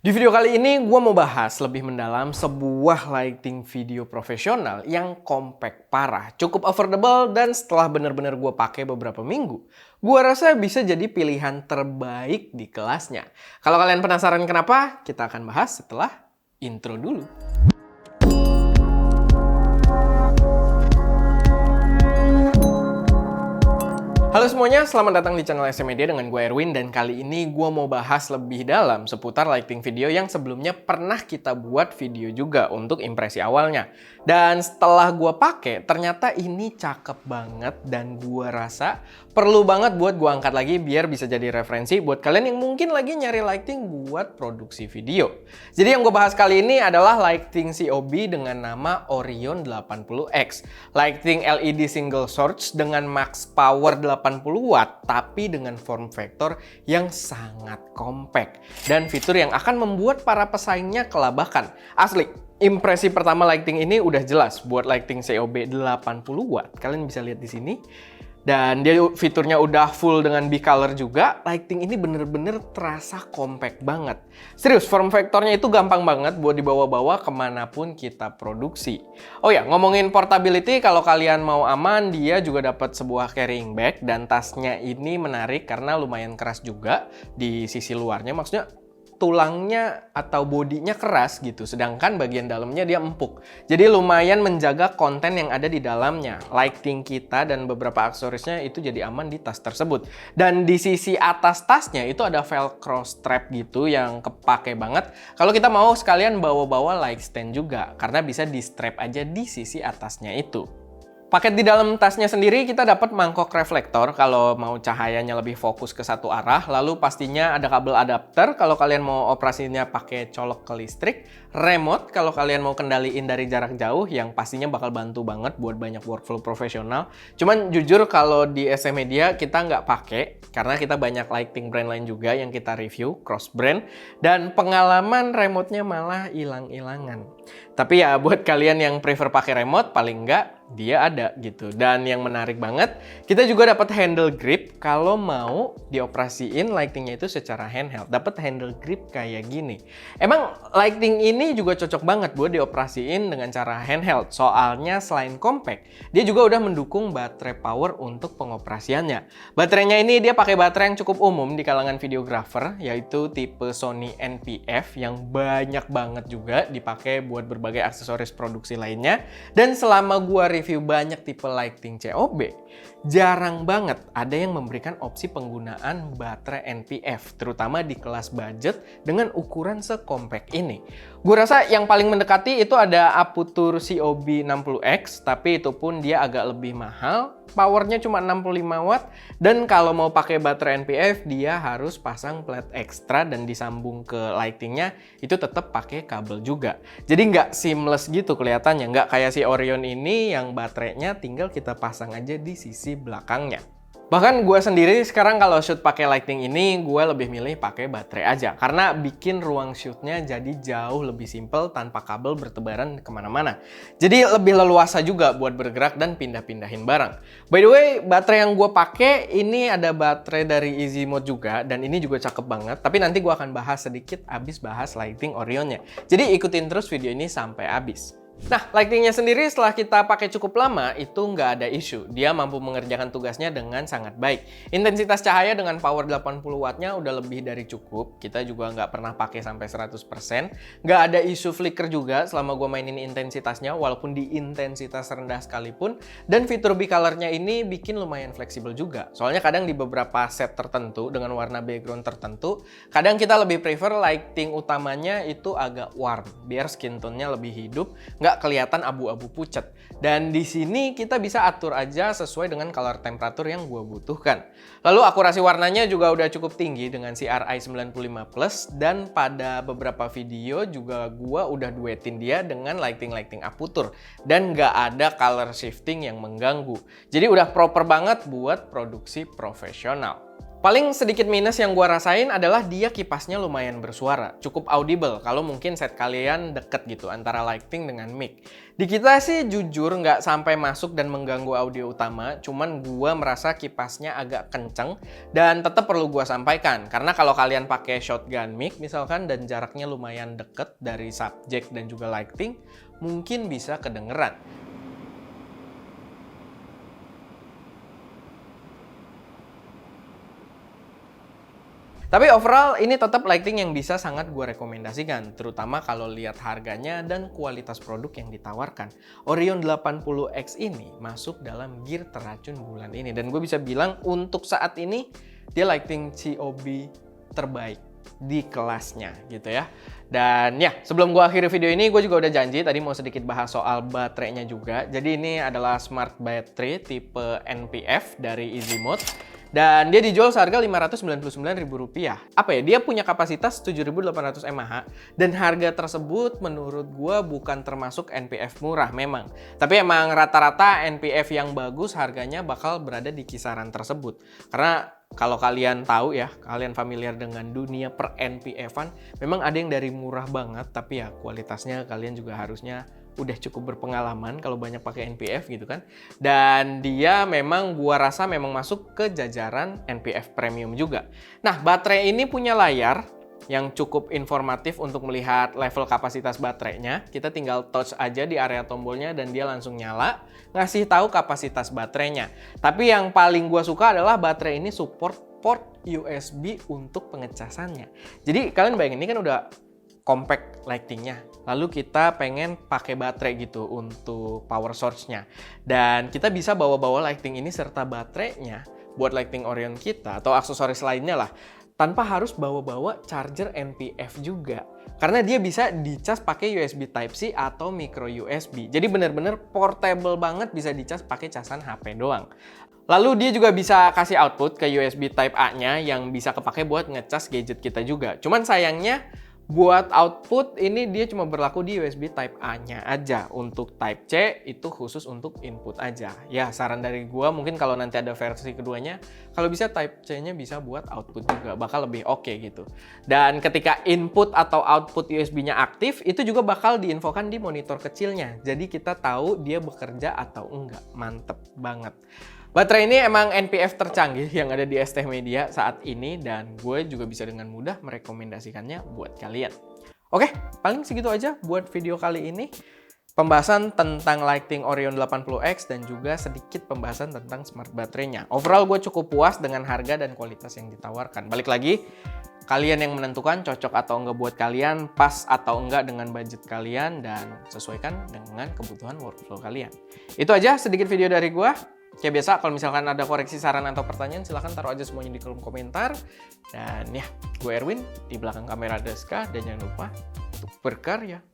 Di video kali ini gue mau bahas lebih mendalam sebuah lighting video profesional yang compact parah, cukup affordable dan setelah bener-bener gue pakai beberapa minggu, gue rasa bisa jadi pilihan terbaik di kelasnya. Kalau kalian penasaran kenapa, kita akan bahas setelah intro dulu. Halo semuanya, selamat datang di channel SM Media dengan gue Erwin dan kali ini gue mau bahas lebih dalam seputar lighting video yang sebelumnya pernah kita buat video juga untuk impresi awalnya. Dan setelah gue pakai, ternyata ini cakep banget dan gue rasa perlu banget buat gue angkat lagi biar bisa jadi referensi buat kalian yang mungkin lagi nyari lighting buat produksi video. Jadi yang gue bahas kali ini adalah lighting COB dengan nama Orion 80X. Lighting LED single source dengan max power 80 watt tapi dengan form factor yang sangat compact dan fitur yang akan membuat para pesaingnya kelabakan. Asli, impresi pertama lighting ini udah jelas buat lighting COB 80 watt. Kalian bisa lihat di sini. Dan dia fiturnya udah full dengan B-color juga. Lighting ini bener-bener terasa compact banget. Serius, form factornya itu gampang banget buat dibawa-bawa kemanapun kita produksi. Oh ya, ngomongin portability, kalau kalian mau aman, dia juga dapat sebuah carrying bag. Dan tasnya ini menarik karena lumayan keras juga di sisi luarnya. Maksudnya tulangnya atau bodinya keras gitu, sedangkan bagian dalamnya dia empuk. Jadi lumayan menjaga konten yang ada di dalamnya. Lighting kita dan beberapa aksesorisnya itu jadi aman di tas tersebut. Dan di sisi atas tasnya itu ada velcro strap gitu yang kepake banget. Kalau kita mau sekalian bawa-bawa light stand juga, karena bisa di strap aja di sisi atasnya itu. Paket di dalam tasnya sendiri kita dapat mangkok reflektor kalau mau cahayanya lebih fokus ke satu arah. Lalu pastinya ada kabel adapter kalau kalian mau operasinya pakai colok ke listrik. Remote kalau kalian mau kendaliin dari jarak jauh yang pastinya bakal bantu banget buat banyak workflow profesional. Cuman jujur kalau di SM Media kita nggak pakai karena kita banyak lighting brand lain juga yang kita review cross brand. Dan pengalaman remote-nya malah hilang-hilangan. Tapi ya buat kalian yang prefer pakai remote paling nggak dia ada gitu. Dan yang menarik banget, kita juga dapat handle grip kalau mau dioperasiin lightingnya itu secara handheld. Dapat handle grip kayak gini. Emang lighting ini juga cocok banget buat dioperasiin dengan cara handheld. Soalnya selain compact, dia juga udah mendukung baterai power untuk pengoperasiannya. Baterainya ini dia pakai baterai yang cukup umum di kalangan videographer, yaitu tipe Sony NP-F yang banyak banget juga dipakai buat berbagai aksesoris produksi lainnya. Dan selama gua review banyak tipe lighting COB, jarang banget ada yang memberikan opsi penggunaan baterai NP-F, terutama di kelas budget dengan ukuran sekompak ini. Gue rasa yang paling mendekati itu ada Aputure COB 60X, tapi itu pun dia agak lebih mahal, powernya cuma 65 watt, dan kalau mau pakai baterai NP-F dia harus pasang plate ekstra dan disambung ke lightingnya, itu tetap pakai kabel juga. Jadi nggak seamless gitu kelihatannya, nggak kayak si Orion ini yang baterainya tinggal kita pasang aja di sisi belakangnya. Bahkan gue sendiri sekarang kalau shoot pakai lighting ini, gue lebih milih pakai baterai aja. Karena bikin ruang shootnya jadi jauh lebih simple tanpa kabel bertebaran kemana-mana. Jadi lebih leluasa juga buat bergerak dan pindah-pindahin barang. By the way, baterai yang gue pakai ini ada baterai dari Easy Mode juga. Dan ini juga cakep banget. Tapi nanti gue akan bahas sedikit abis bahas lighting Orionnya. Jadi ikutin terus video ini sampai habis. Nah, lightingnya sendiri setelah kita pakai cukup lama, itu nggak ada isu. Dia mampu mengerjakan tugasnya dengan sangat baik. Intensitas cahaya dengan power 80 wattnya udah lebih dari cukup. Kita juga nggak pernah pakai sampai 100%. Nggak ada isu flicker juga selama gue mainin intensitasnya, walaupun di intensitas rendah sekalipun. Dan fitur B-colornya ini bikin lumayan fleksibel juga. Soalnya kadang di beberapa set tertentu, dengan warna background tertentu, kadang kita lebih prefer lighting utamanya itu agak warm, biar skin tone-nya lebih hidup, nggak kelihatan abu-abu pucat. Dan di sini kita bisa atur aja sesuai dengan color temperatur yang gue butuhkan. Lalu akurasi warnanya juga udah cukup tinggi dengan CRI 95+, dan pada beberapa video juga gue udah duetin dia dengan lighting Aputure dan nggak ada color shifting yang mengganggu. Jadi udah proper banget buat produksi profesional. Paling sedikit minus yang gua rasain adalah dia kipasnya lumayan bersuara, cukup audible kalau mungkin set kalian deket gitu antara lighting dengan mic. Di kita sih jujur nggak sampai masuk dan mengganggu audio utama, cuman gua merasa kipasnya agak kenceng dan tetap perlu gua sampaikan. Karena kalau kalian pakai shotgun mic misalkan dan jaraknya lumayan deket dari subject dan juga lighting, mungkin bisa kedengeran. Tapi overall ini tetap lighting yang bisa sangat gue rekomendasikan, terutama kalau lihat harganya dan kualitas produk yang ditawarkan. Orion 80X ini masuk dalam gear teracun bulan ini, dan gue bisa bilang untuk saat ini dia lighting COB terbaik di kelasnya gitu ya. Dan ya, sebelum gue akhiri video ini, gue juga udah janji tadi mau sedikit bahas soal baterainya juga. Jadi ini adalah smart battery tipe NPF dari EasyMode. Dan dia dijual seharga Rp599.000. Apa ya, dia punya kapasitas 7.800 mAh. Dan harga tersebut menurut gue bukan termasuk NPF murah memang. Tapi emang rata-rata NPF yang bagus harganya bakal berada di kisaran tersebut. Karena kalau kalian tahu ya, kalian familiar dengan dunia per NPF-an, memang ada yang dari murah banget, tapi ya kualitasnya kalian juga harusnya udah cukup berpengalaman kalau banyak pakai NPF gitu kan. Dan dia memang gua rasa memang masuk ke jajaran NPF premium juga. Nah, baterai ini punya layar yang cukup informatif untuk melihat level kapasitas baterainya. Kita tinggal touch aja di area tombolnya dan dia langsung nyala, ngasih tahu kapasitas baterainya. Tapi yang paling gua suka adalah baterai ini support port USB untuk pengecasannya. Jadi kalian bayangin, ini kan udah compact lightingnya, lalu kita pengen pakai baterai gitu untuk power source-nya, dan kita bisa bawa-bawa lighting ini serta baterainya buat lighting Orion kita atau aksesoris lainnya lah, tanpa harus bawa-bawa charger NPF juga, karena dia bisa dicas pakai USB Type-C atau micro USB. Jadi bener-bener portable banget, bisa dicas pakai casan HP doang. Lalu dia juga bisa kasih output ke USB Type A-nya yang bisa kepake buat ngecas gadget kita juga. Cuman sayangnya buat output ini dia cuma berlaku di USB Type A-nya aja. Untuk Type C itu khusus untuk input aja. Ya, saran dari gua mungkin kalau nanti ada versi keduanya, kalau bisa Type C-nya bisa buat output juga, bakal lebih oke gitu. Dan ketika input atau output USB-nya aktif, itu juga bakal diinfokan di monitor kecilnya. Jadi kita tahu dia bekerja atau enggak. Mantep banget. Baterai ini emang NPF tercanggih yang ada di ST Media saat ini, dan gue juga bisa dengan mudah merekomendasikannya buat kalian. Oke, paling segitu aja buat video kali ini. Pembahasan tentang lighting Orion 80X dan juga sedikit pembahasan tentang smart baterainya. Overall gue cukup puas dengan harga dan kualitas yang ditawarkan. Balik lagi, kalian yang menentukan cocok atau enggak buat kalian, pas atau enggak dengan budget kalian, dan sesuaikan dengan kebutuhan workflow kalian. Itu aja sedikit video dari gue. Kayak biasa, kalau misalkan ada koreksi, saran, atau pertanyaan, silahkan taruh aja semuanya di kolom komentar. Dan ya, gue Erwin, di belakang kamera Deska, dan jangan lupa untuk berkarya.